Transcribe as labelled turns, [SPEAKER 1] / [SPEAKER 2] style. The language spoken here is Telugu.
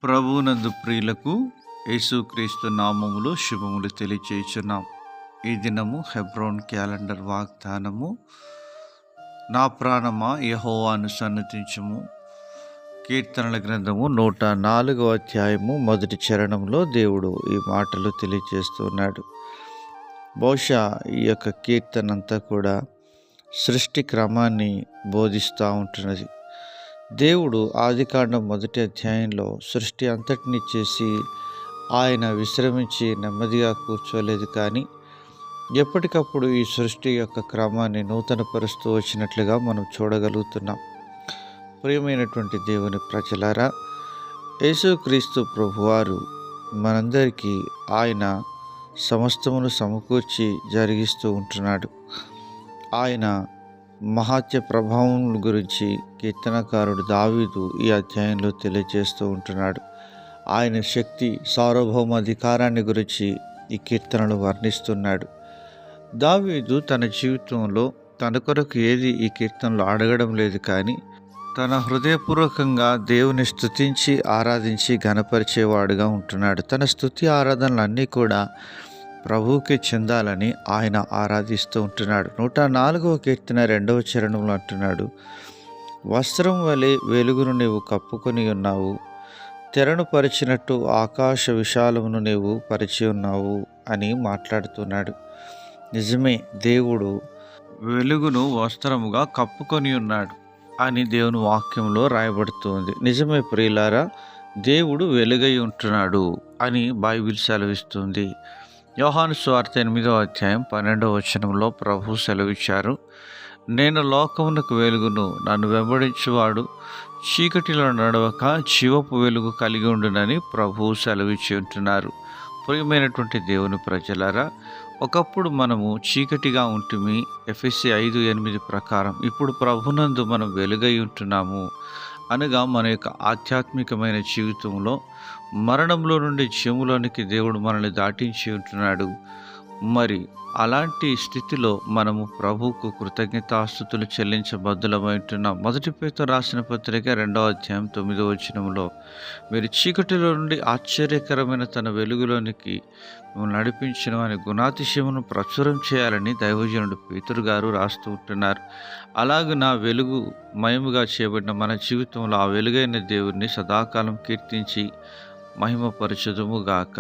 [SPEAKER 1] ప్రభువునందు ప్రియులకు యేసుక్రీస్తు నామములో శుభములు తెలియచేయుచున్నాం. ఈ దినము హెబ్రోన్ క్యాలెండర్ వాగ్దానము, నా ప్రాణమా యెహోవాను సన్నతించుము. కీర్తనల గ్రంథము 104వ అధ్యాయము 1వ చరణంలో దేవుడు ఈ మాటలు తెలియజేస్తున్నాడు. బహుశా ఈ యొక్క కీర్తన అంతా కూడా సృష్టి క్రమాన్ని బోధిస్తూ ఉంటున్నది. దేవుడు ఆదికాండం 1వ అధ్యాయంలో సృష్టి అంతటినీ చేసి ఆయన విశ్రమించి నెమ్మదిగా కూర్చోలేదు, కానీ ఎప్పటికప్పుడు ఈ సృష్టి యొక్క క్రమాన్ని నూతనపరుస్తూ వచ్చినట్లుగా మనం చూడగలుగుతున్నాం. ప్రియమైనటువంటి దేవుని ప్రజలారా, యేసుక్రీస్తు ప్రభువారు మనందరికీ ఆయన సమస్తమును సమకూర్చి జరిగిస్తూ ఉంటున్నాడు. ఆయన మహాత్య ప్రభావం గురించి కీర్తనకారుడు దావీదు ఈ అధ్యాయంలో తెలియజేస్తూ ఉంటున్నాడు. ఆయన శక్తి, సార్వభౌమాధికారాన్ని గురించి ఈ కీర్తనలు వర్ణిస్తున్నాడు. దావీదు తన జీవితంలో తన కొరకు ఏది ఈ కీర్తనలో అడగడం లేదు, కానీ తన హృదయపూర్వకంగా దేవుని స్తుతించి ఆరాధించి ఘనపరిచేవాడుగా ఉంటున్నాడు. తన స్తుతి ఆరాధనలన్నీ కూడా ప్రభువుకి చెందాలని ఆయన ఆరాధిస్తూ ఉంటున్నాడు. 104వ కీర్తన 2వ చరణంలో అంటున్నాడు, వస్త్రం వలె వెలుగును నీవు కప్పుకొని ఉన్నావు, తెరను పరిచినట్టు ఆకాశ విశాలమును నీవు పరిచి ఉన్నావు అని మాట్లాడుతున్నాడు. నిజమే, దేవుడు వెలుగును వస్త్రముగా కప్పుకొని ఉన్నాడు అని దేవుని వాక్యంలో రాయబడుతుంది. నిజమే ప్రియులారా, దేవుడు వెలుగై ఉంటున్నాడు అని బైబిల్ సెలవిస్తుంది. యోహాను సువార్త 8వ అధ్యాయం 12వ వచనంలో ప్రభు సెలవిచ్చారు, నేను లోకమునకు వెలుగును, నన్ను వెంబడించువాడు చీకటిలో నడవక జీవపు వెలుగు కలిగి ఉండునని ప్రభు సెలవిచ్చి ఉంటున్నారు. ప్రియమైనటువంటి దేవుని ప్రజలారా, ఒకప్పుడు మనము చీకటిగా ఉంటుమి, ఎఫెసీ 5:8 ప్రకారం. ఇప్పుడు ప్రభునందు మనం వెలుగై ఉంటున్నాము అనగా మన యొక్క ఆధ్యాత్మికమైన జీవితంలో మరణంలో నుండి జీవములోనికి దేవుడు మనల్ని దాటించి ఉంటున్నాడు. మరి అలాంటి స్థితిలో మనము ప్రభువుకు కృతజ్ఞతాస్తుతులు చెల్లించబద్దులమై ఉంటున్నాం. 1 పేతురు రాసిన పత్రిక 2వ అధ్యాయం 9వ వచనంలో, మీరు చీకటిలో నుండి ఆశ్చర్యకరమైన తన వెలుగులోనికి నడిపించిన వారి గుణాతిశయమును ప్రచురం చేయాలని దైవజనుడు పేతురు గారు రాస్తూ ఉంటున్నారు. అలాగున వెలుగు మయముగా చేయబడిన మన జీవితంలో ఆ వెలుగైన దేవుడిని సదాకాలం కీర్తించి మహిమపరచుదుముగాక.